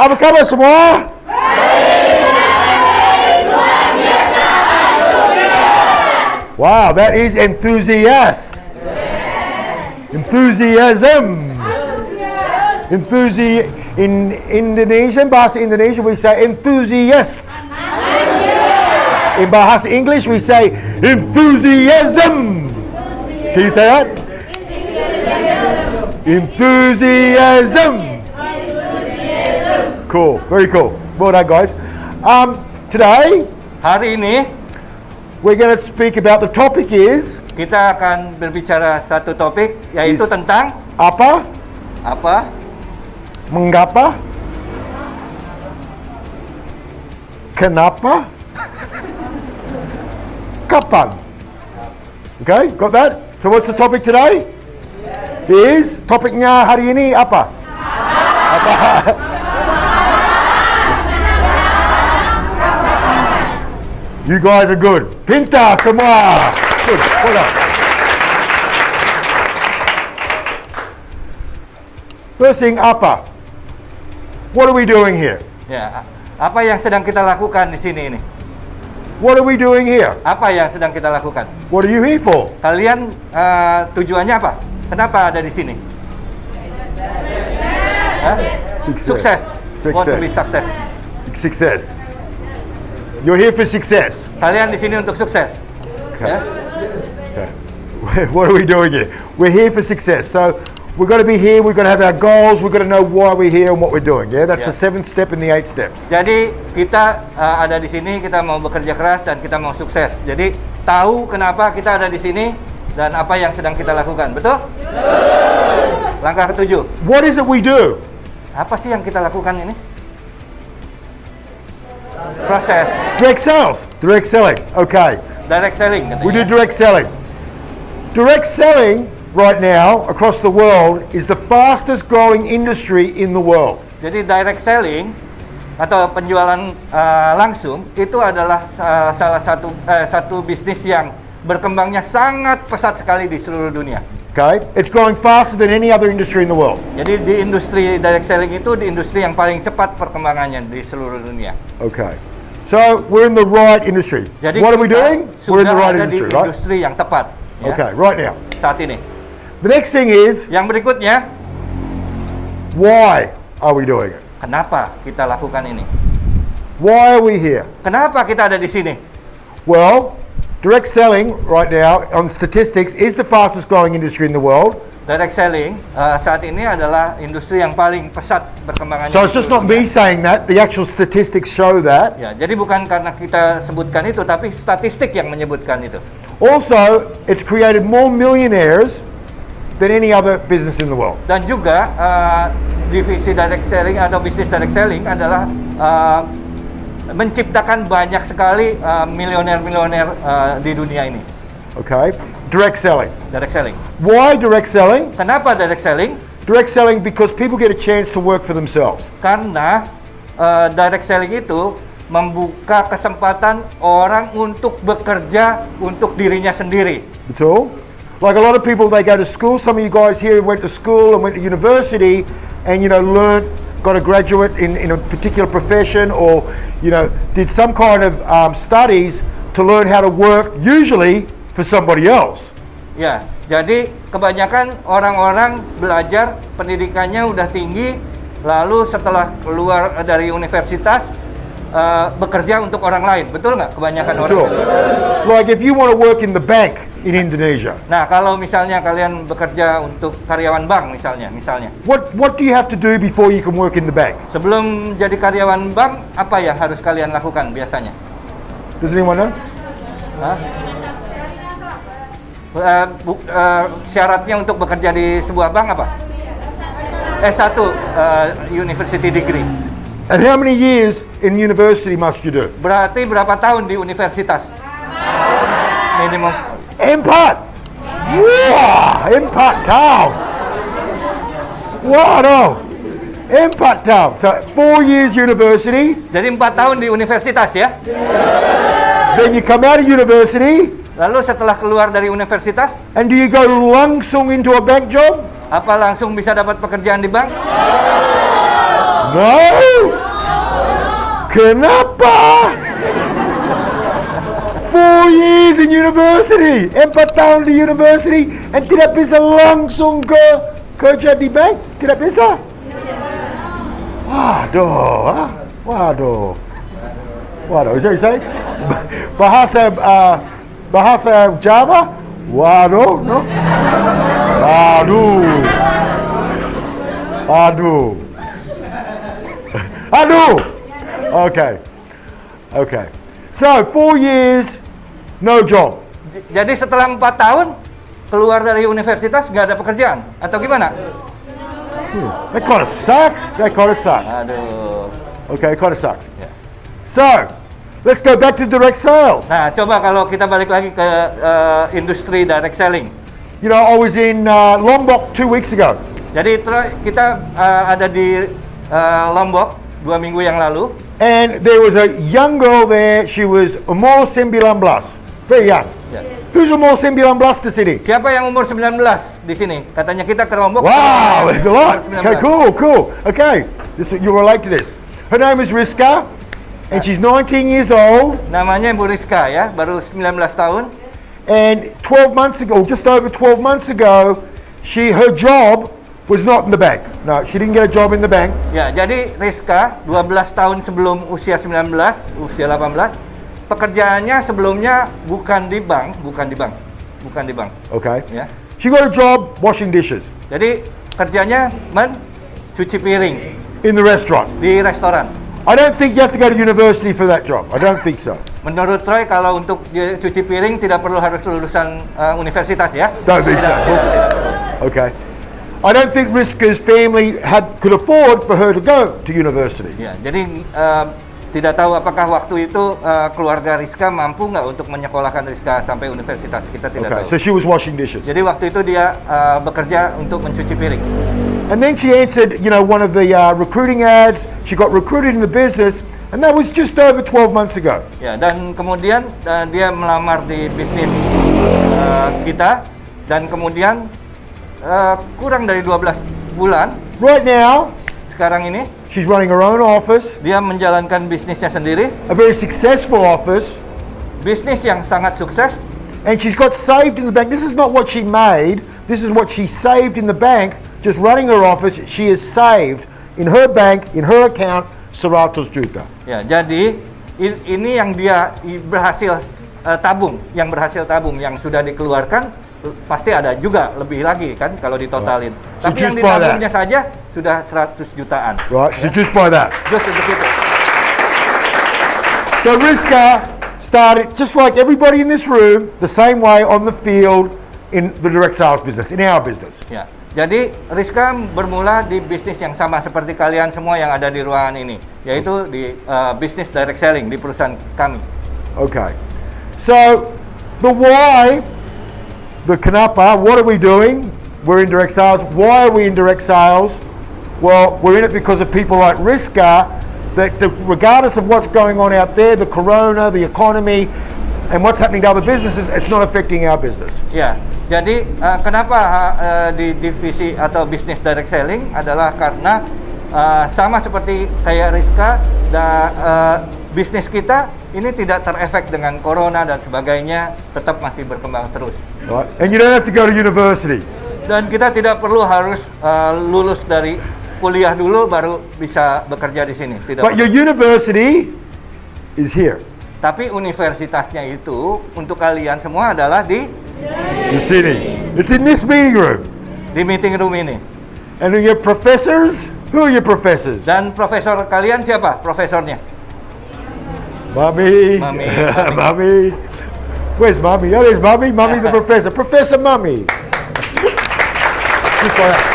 Apa kabar semua? Wow, that is enthusiast. Enthusiasm. In Indonesian, bahasa Indonesia we say enthusiast. In bahasa English we say enthusiasm. Can you say that? Enthusiasm. Cool, very cool. Well done, guys. Today Hari ini we're going to speak about the topic is kita akan berbicara satu topik yaitu Is- tentang apa? apa? Mengapa? Kenapa? Kapan? Okay, got that? So what's the topic today? Is topiknya hari ini apa? Apa? You guys are good. Pintar semua. Good. Well done. First thing, apa? What are we doing here? Ya, apa yang sedang kita lakukan di sini ini? What are we doing here? Apa yang sedang kita lakukan? What are you here for? Kalian tujuannya apa? Kenapa ada di sini? Hah? Sukses. Want to be success. Success. You're here for success. Kalian di sini untuk sukses. Okay. Ya? Okay. What are we doing here? We're here for success. So we're going to be here. We're going to have our goals. We're going to know why we're here and what we're doing. Yeah, that's Yeah. the 7th step in the 8 steps. Jadi kita ada di sini, kita mau bekerja keras dan kita mau sukses. Jadi tahu kenapa kita ada di sini dan apa yang sedang kita lakukan, betul? Langkah ketujuh. What is it we do? Apa sih yang kita lakukan ini? Proses Direct sales. Direct selling. Okay. direct selling katanya. We do direct selling. Direct selling right now across the world is the fastest growing industry in the world. Jadi direct selling atau penjualan langsung itu adalah salah satu bisnis yang berkembangnya sangat pesat sekali di seluruh dunia. Okay? It's growing faster than any other industry in the world. Jadi di industri direct selling itu di industri yang paling cepat perkembangannya di seluruh dunia. Okay. So we're in the right industry. Jadi What are we kita doing? We're in the sudah right ada industry, di right? industri yang tepat. Ya, Okay, right now. saat ini. The next thing is, Yang berikutnya, why are we doing it? kenapa kita lakukan ini? Why are we here? Kenapa kita ada di sini? Well, direct selling right now on statistics is the fastest growing industry in the world. Direct selling saat ini adalah industri yang paling pesat perkembangannya. So di it's just seluruh not me dunia. saying that, the actual statistics show that. Ya, jadi bukan karena kita sebutkan itu, tapi statistik yang menyebutkan itu. Also, it's created more millionaires than any other business in the world. Dan juga divisi direct selling atau bisnis direct selling adalah menciptakan banyak sekali milioner-milioner di dunia ini. Okay? Direct selling. Direct selling. Why direct selling? Kenapa direct selling? Direct selling because people get a chance to work for themselves. Karena direct selling itu membuka kesempatan orang untuk bekerja untuk dirinya sendiri. Betul? Like a lot of people, they go to school. Some of you guys here went to school and went to university and, learned, got a graduate in a particular profession or, did some kind of studies to learn how to work, usually for somebody else. Ya, jadi kebanyakan orang-orang belajar pendidikannya udah tinggi, lalu setelah keluar dari universitas bekerja untuk orang lain, betul nggak? Kebanyakan orang. Betul. Like if you want to work in the bank in Indonesia, Nah, kalau misalnya kalian bekerja untuk karyawan bank misalnya, what do you have to do before you can work in the bank? sebelum jadi karyawan bank, apa yang harus kalian lakukan biasanya? Does anyone know? Hah? Syaratnya untuk bekerja di sebuah bank apa? S1 university degree. And how many years in university must you do? Berarti berapa tahun di universitas? Minimum. Empat. Wah, 4 tahun. Waduh. 4 tahun. So 4 years university, Jadi 4 tahun di universitas ya. then you come out of university, Lalu setelah keluar dari universitas, and do you go langsung into a bank job? apa langsung bisa dapat pekerjaan di bank? No. Kenapa? 4 years in university, 4 tahun di university, and tidak bisa langsung ke kerja di bank? Tidak bisa? Waduh, waduh. Waduh, is that you say? Bahasa Java? Waduh, no? Aduh. Aduh. Aduh. Okay. Okay. So, 4 years, no job. Jadi setelah 4 tahun keluar dari universitas nggak ada pekerjaan atau gimana? That kind of sucks. That kind of sucks. Aduh. Okay, it kind of sucks. Ya. So, let's go back to direct sales. Nah, coba kalau kita balik lagi ke industri direct selling. You know, I was in Lombok 2 weeks ago. Jadi kita ada di Lombok 2 minggu yang lalu. And there was a young girl there. She was umur 19. Very young. Ya. Who's umur 19 di sini? Siapa yang umur 19 di sini? Katanya kita ke Lombok. Wow, there's a lot. Umur 19. Okay, cool. Okay, you relate to this. Her name is Rizka, and she's 19 years old. Namanya Bu Rizka ya, baru 19 tahun. And 12 months ago, just over 12 months ago, her job was not in the bank. No, she didn't get a job in the bank. Ya, jadi Rizka 12 tahun sebelum usia 19, usia 18, pekerjaannya sebelumnya bukan di bank. Okay. Ya. She got a job washing dishes Jadi kerjanya mencuci piring in the restaurant. di restoran. I don't think you have to go to university for that job. I don't think so. Menurut Troy, kalau untuk cuci piring tidak perlu harus lulusan universitas ya? Don't think so. Okay. I don't think Rizka's family could afford for her to go to university. Ya, jadi tidak tahu apakah waktu itu keluarga Rizka mampu nggak untuk menyekolahkan Rizka sampai universitas. Kita tidak Okay, tahu. so she was washing dishes. Jadi waktu itu dia bekerja untuk mencuci piring. And then she answered, one of the recruiting ads. She got recruited in the business, and that was just over 12 months ago. Ya, dan kemudian dia melamar di bisnis kita, dan kemudian kurang dari 12 bulan Right now, sekarang ini she's running her own office, dia menjalankan bisnisnya sendiri, a very successful office, bisnis yang sangat sukses. and she's got saved in the bank. This is not what she made. This is what she saved in the bank. Just running her office, she has saved in her bank, in her account, 100 juta. Ya, jadi ini yang dia berhasil tabung, yang sudah dikeluarkan pasti ada juga lebih lagi kan kalau ditotalin. Right. So Tapi yang just by ditabungnya saja sudah 100 jutaan. Right, so just by that. Just untuk itu. So Rizka started, just like everybody in this room, the same way on the field in the direct sales business, in our business. Ya. Jadi Rizka bermula di bisnis yang sama seperti kalian semua yang ada di ruangan ini, yaitu di bisnis direct selling di perusahaan kami. Okay. So the why, the kenapa, what are we doing? We're in direct sales. Why are we in direct sales? Well, we're in it because of people like Rizka, that regardless of what's going on out there, the corona, the economy, and what's happening to other businesses, it's not affecting our business. Ya, jadi kenapa di divisi atau bisnis direct selling adalah karena sama seperti kayak Rizka, bisnis kita ini tidak terefek dengan corona dan sebagainya, tetap masih berkembang terus. Right? And you don't have to go to university. Dan kita tidak perlu harus lulus dari kuliah dulu baru bisa bekerja di sini. Tidak But perlu. your university is here. Tapi universitasnya itu untuk kalian semua adalah di The city. It's in this meeting room. meeting room ini. And your professors? Who are your professors? Dan profesor kalian siapa? Profesornya? Mummy. Mummy. Mummy. Where's Mummy? Oh, there's Mummy. Mummy the professor. Professor Mummy. Just like that.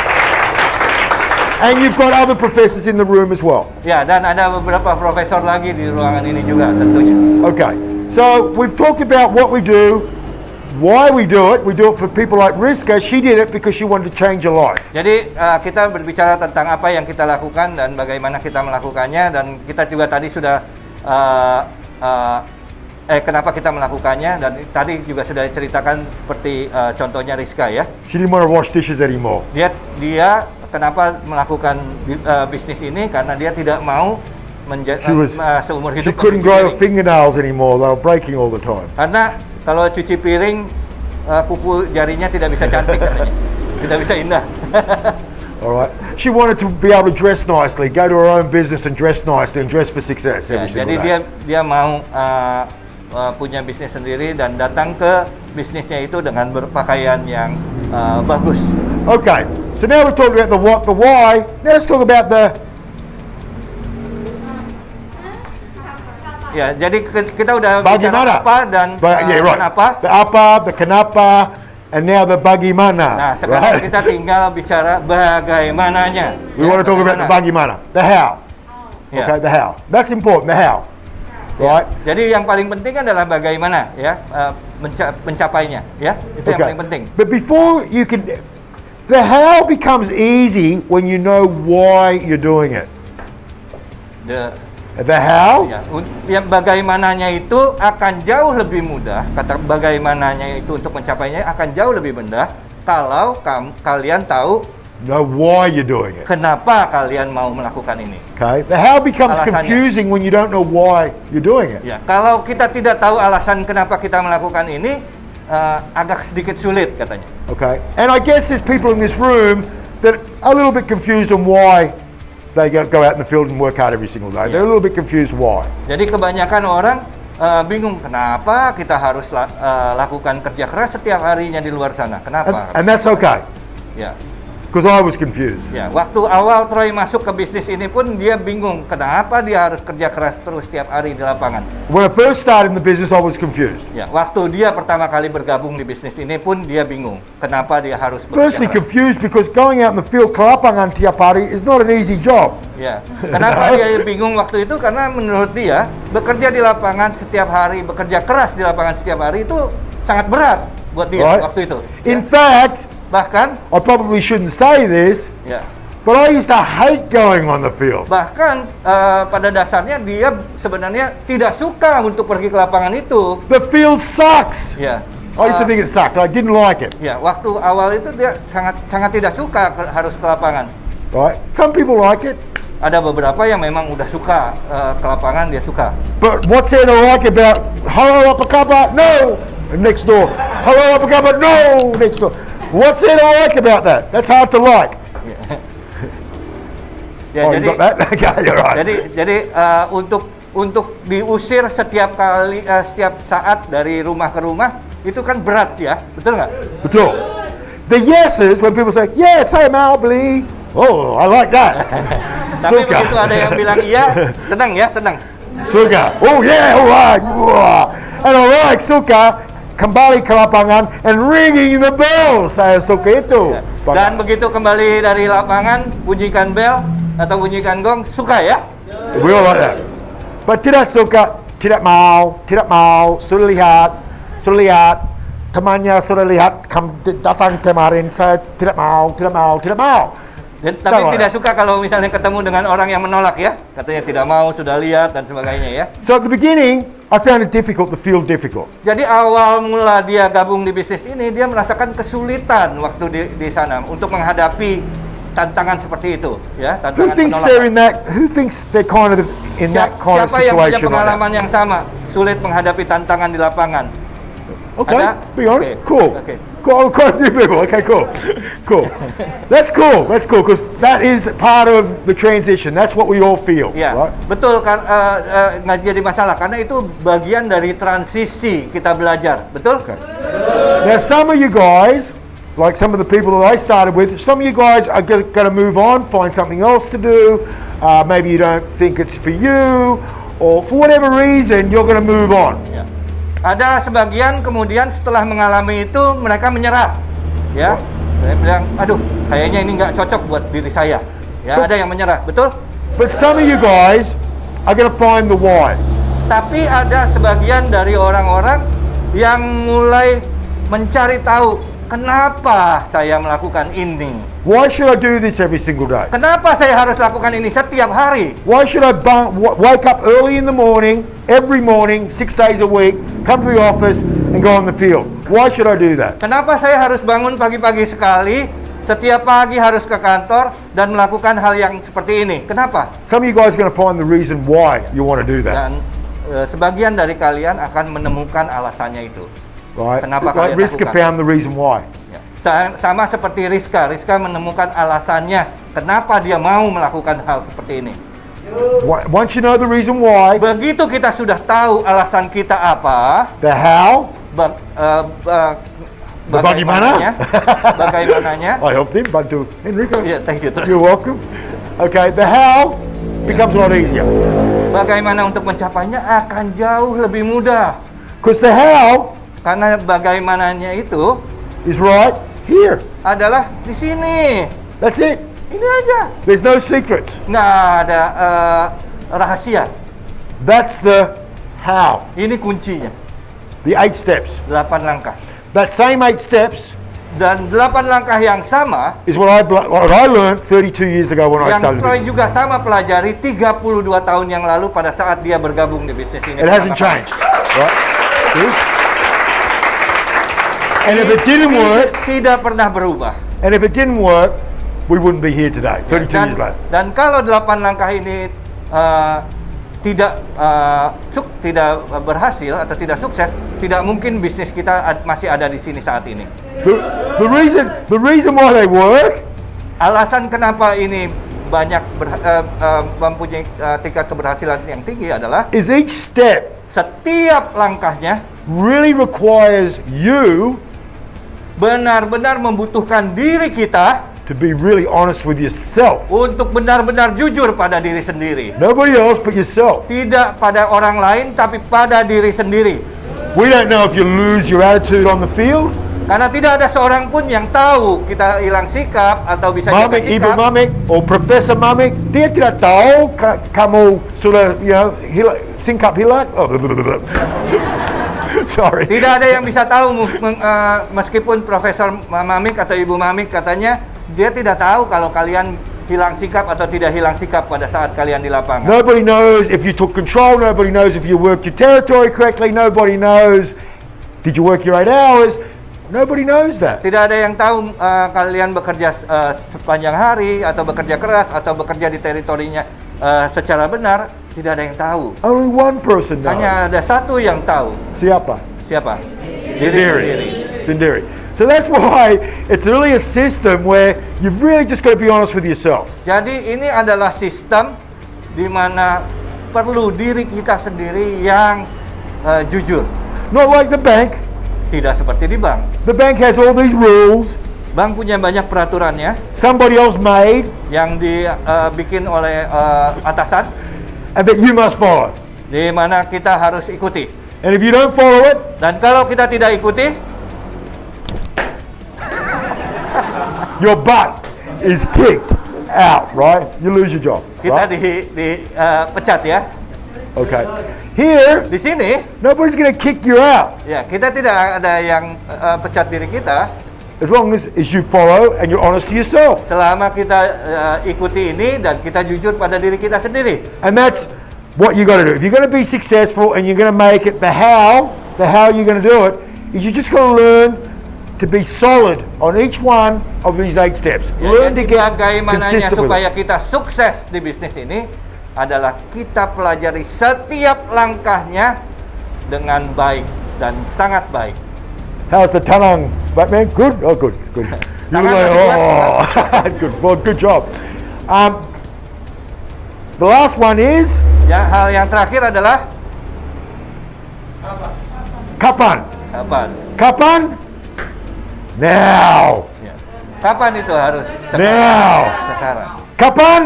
And you've got other professors in the room as well. Ya, dan ada beberapa profesor lagi di ruangan ini juga tentunya. Okay. So we've talked about what we do, why we do it. We do it for people like Rizka. She did it because she wanted to change her life. Jadi kita berbicara tentang apa yang kita lakukan dan bagaimana kita melakukannya, dan kita juga tadi sudah kenapa kita melakukannya, dan tadi juga sudah diceritakan seperti contohnya Rizka ya. She didn't want to wash dishes anymore. Dia kenapa melakukan bisnis ini? Karena dia tidak mau seumur She hidup couldn't mencuci grow her piring. fingernails anymore. They were breaking all the time. Karena kalau cuci piring, kuku jarinya tidak bisa cantik katanya, tidak bisa indah. All right. She wanted to be able to dress nicely, go to her own business and dress nicely and dress for success Ya, every jadi single day. dia mau punya bisnis sendiri dan datang ke bisnisnya itu dengan berpakaian yang bagus. Okay. So now we've talked about the what, the why. Now let's talk about the Ya, jadi kita udah bagaimana. bicara apa dan Yeah, right. kenapa. The apa, the kenapa, and now the bagaimana. Nah, sekarang right? kita tinggal bicara bagaimananya. We want to talk about the bagaimana, the how. Ya. Okay, the how. That's important, the how. Right? Jadi yang paling penting adalah bagaimana ya mencapainya, ya. Itu yang paling penting. But before you can, the how becomes easy when you know why you're doing it. The how? Ya, yang bagaimananya itu akan jauh lebih mudah. Kata bagaimananya itu untuk mencapainya akan jauh lebih mudah kalau kalian tahu Know why you're doing it. kenapa kalian mau melakukan ini. Okay? The how becomes Alasannya. confusing when you don't know why you're doing it. Ya, kalau kita tidak tahu alasan kenapa kita melakukan ini, agak sedikit sulit katanya. Okay? And I guess there's people in this room that are a little bit confused on why they go out in the field and work hard every single day. Yeah. They're a little bit confused why. Jadi kebanyakan orang bingung kenapa kita harus lakukan kerja keras setiap harinya di luar sana. Kenapa? And that's okay, Ya. because I was confused. Ya, waktu awal Troy masuk ke bisnis ini pun dia bingung kenapa dia harus kerja keras terus setiap hari di lapangan. When I first started in the business, I was confused. Ya, waktu dia pertama kali bergabung di bisnis ini pun dia bingung kenapa dia harus Firstly, bekerja keras. confused because going out in the field, ke lapangan tiap hari is not an easy job. Ya, kenapa dia bingung waktu itu? Karena menurut dia bekerja di lapangan setiap hari, bekerja keras di lapangan setiap hari itu sangat berat buat dia Right? waktu itu. In Ya. fact, Bahkan, I probably shouldn't say this, ya, but I used to hate going on the field. bahkan pada dasarnya dia sebenarnya tidak suka untuk pergi ke lapangan itu. The field sucks. Ya. I used to think it sucked. I didn't like it. Ya, waktu awal itu dia sangat tidak suka harus ke lapangan. Right? Some people like it, Ada beberapa yang memang udah suka ke lapangan, dia suka. but what's there to like about hello apa kabar? No, next door. Hello apa kabar? No, next door. What's there to like about that? That's hard to like. Ya, Oh, you got that? Okay, you're right. jadi untuk diusir setiap kali setiap saat dari rumah ke rumah itu kan berat ya, betul nggak? Betul. The yeses, when people say, yes, I'm Albly. Oh, I like that. Tapi begitu ada yang bilang iya, senang ya, senang. Suka. Oh yeah, all right. Wah. And I like suka kembali ke lapangan and ringing the bell. Saya suka itu. Dan begitu kembali dari lapangan, bunyikan bel atau bunyikan gong, suka ya? We all like that. But tidak suka, tidak mau, sudah lihat, temannya sudah lihat, datang kemarin, saya tidak mau. Tapi tidak suka kalau misalnya ketemu dengan orang yang menolak ya, katanya tidak mau, sudah lihat dan sebagainya ya. So at the beginning, I found it difficult to feel difficult. Jadi awal mula dia gabung di bisnis ini, dia merasakan kesulitan waktu di sana untuk menghadapi tantangan seperti itu, ya. Who Tantangan thinks they're in that? Who thinks they're kind of in that kind of Siapa yang punya situation right pengalaman yang sama, sulit menghadapi tantangan di lapangan? now? Okay, Ada? be honest. Okay, Cool. okay. Cool. Quite a few people. Okay, cool. Cool. That's cool. Because that is part of the transition. That's what we all feel, Ya, right? betul kan, nggak jadi masalah karena itu bagian dari transisi kita belajar, betul? Okay. Now, some of you guys, like some of the people that I started with, some of you guys are going to move on, find something else to do. Maybe you don't think it's for you, or for whatever reason, you're going to move on. Ya. Ada sebagian kemudian setelah mengalami itu mereka menyerah, ya. Saya bilang, aduh, kayaknya ini nggak cocok buat diri saya. Ya, ada yang menyerah, betul? But some of you guys are going to find the why. Tapi ada sebagian dari orang-orang yang mulai mencari tahu kenapa saya melakukan ini. Why should I do this every single day? Kenapa saya harus lakukan ini setiap hari? Why should I wake up early in the morning, every morning, 6 days a week, come to the office and go on the field? Why should I do that? Kenapa saya harus bangun pagi-pagi sekali, setiap pagi harus ke kantor dan melakukan hal yang seperti ini. Kenapa? Some of you guys are going to find the reason why you want to do that. Dan sebagian dari kalian akan menemukan alasannya itu. Right? Kenapa Like kalian Rizka lakukan? found the reason why. Ya. Sama seperti Rizka menemukan alasannya kenapa dia mau melakukan hal seperti ini. Once you know the reason why, Begitu kita sudah tahu alasan kita apa, the how, bagaimananya, bagaimananya. I helped him, bantu Enrico. Ya, thank you. You're welcome. Okay, the how becomes a lot easier. Bagaimana untuk mencapainya akan jauh lebih mudah. Because the how Karena bagaimananya itu is right here. adalah di sini. That's it. Ini aja. There's no secrets. Nggak ada rahasia. That's the how. Ini kuncinya. The 8 steps. 8 langkah. That same 8 steps Dan 8 langkah yang sama is what I learned 32 years ago when I yang started Troy this. juga sama pelajari 32 tahun yang lalu pada saat dia bergabung di bisnis ini. It hasn't changed. Right? See? And if it didn't work, Tidak pernah berubah. and if it didn't work, we wouldn't be here today, 32 years later. Dan kalau 8 langkah ini tidak berhasil atau tidak sukses, tidak mungkin bisnis kita masih ada di sini saat ini. The reason why they work Alasan kenapa ini banyak mempunyai tingkat keberhasilan yang tinggi adalah is each step setiap langkahnya really requires you benar-benar membutuhkan diri kita to be really honest with yourself. untuk benar-benar jujur pada diri sendiri. Nobody else but yourself. Tidak pada orang lain, tapi pada diri sendiri. We don't know if you lose your attitude on the field. Karena tidak ada seorang pun yang tahu kita hilang sikap atau bisa jaga Mamik, Ibu sikap. Mamik, or Professor Mamik, dia tidak tahu kamu sudah, singkap hilang. Oh, sorry. Tidak ada yang bisa tahu meskipun Profesor Mamik atau Ibu Mamik katanya dia tidak tahu kalau kalian hilang sikap atau tidak hilang sikap pada saat kalian di lapangan. Nobody knows if you took control. Nobody knows if you worked your territory correctly. Nobody knows, did you work your 8 hours? Nobody knows that. Tidak ada yang tahu kalian bekerja sepanjang hari atau bekerja keras atau bekerja di teritorinya secara benar. Tidak ada yang tahu. Only one person knows. Hanya ada satu yang tahu. Siapa? Siapa? Diri sendiri. Sendiri. So that's why it's really a system where you've really just got to be honest with yourself. Jadi ini adalah sistem di mana perlu diri kita sendiri yang jujur. Not like the bank. Tidak seperti di bank. The bank has all these rules Bank punya banyak peraturannya somebody else made yang dibikin oleh atasan, and that you must follow. di mana kita harus ikuti. And if you don't follow it, Dan kalau kita tidak ikuti, your butt is kicked out, right? You lose your job, kita right? dipecat ya. Okay. Here, Di sini, nobody's going to kick you out ya kita tidak ada yang pecat diri kita as long as you follow and you're honest to yourself. selama kita ikuti ini dan kita jujur pada diri kita sendiri. And that's what you got to do. If you're going to be successful and you're going to make it, the how you're going to do it is you just got to learn to be solid on each one of these 8 steps. Ya, Learn to jadi get bagaimananya consistent with supaya it. kita sukses di bisnis ini adalah kita pelajari setiap langkahnya dengan baik dan sangat baik. How's the tanang, Batman? Good? Oh, good. You look Tangan like, masih oh, good. Well, good job. The last one is Ya, hal yang terakhir adalah kapan. kapan? Kapan? Now. Ya. Kapan itu harus? Now. Sekarang. Kapan?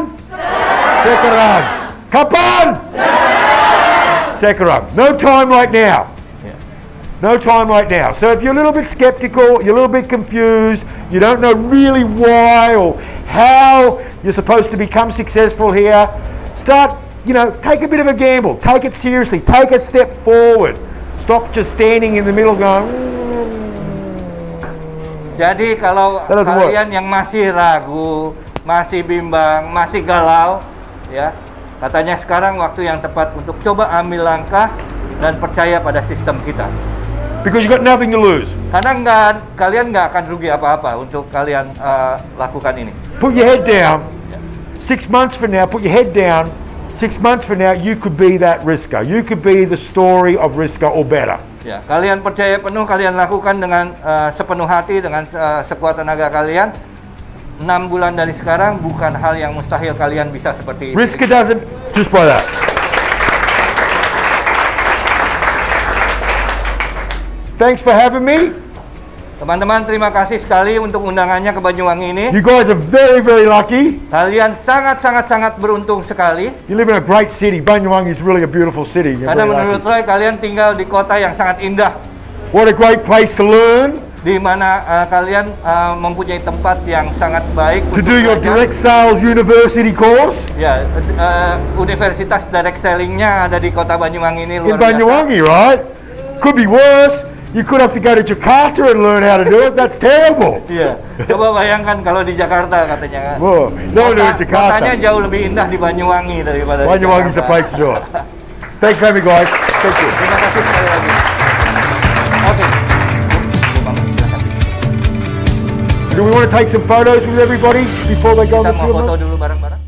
Sekarang. Kapan? Sekarang. No time right now. Ya. No time right now. So if you're a little bit skeptical, you're a little bit confused, you don't know really why or how you're supposed to become successful here, start, take a bit of a gamble. Take it seriously. Take a step forward. Stop just standing in the middle going, Jadi kalau That doesn't work. kalian yang masih ragu, masih bimbang, masih galau, ya, katanya sekarang waktu yang tepat untuk coba ambil langkah dan percaya pada sistem kita. because you've got nothing to lose. Karena kalian nggak akan rugi apa-apa untuk kalian lakukan ini. Put your head down. 6 months from now, put your head down. 6 months from now, you could be that Risco. You could be the story of Risco or better. Ya, kalian percaya penuh, kalian lakukan dengan sepenuh hati, dengan sekuat tenaga kalian. 6 bulan dari sekarang bukan hal yang mustahil kalian bisa seperti ini. Risco doesn't just by that. Thanks for having me. Teman-teman, terima kasih sekali untuk undangannya ke Banyuwangi ini. You guys are very, very lucky. Kalian sangat beruntung sekali. You live in a great city. Banyuwangi is really a beautiful city. You're Karena very menurut lucky. Roy, kalian tinggal di kota yang sangat indah, What a great place to learn, di mana kalian mempunyai tempat yang sangat baik to untuk do your belajar. direct sales university course Ya, universitas direct selling-nya ada di kota Banyuwangi ini, in luar biasa. Banyuwangi, right? Could be worse. You could have to go to Jakarta and learn how to do it. That's terrible. Iya, coba bayangkan kalau di Jakarta katanya. Whoa, no, do it Kotanya Jakarta. jauh lebih indah di Banyuwangi daripada di Banyuwangi is the Jakarta. place to do it. Thanks for having me, guys. Thank you. Terima kasih sekali lagi. Oke. Do we want to take some photos with everybody before they go on Kita the mau field? foto dulu bareng-bareng.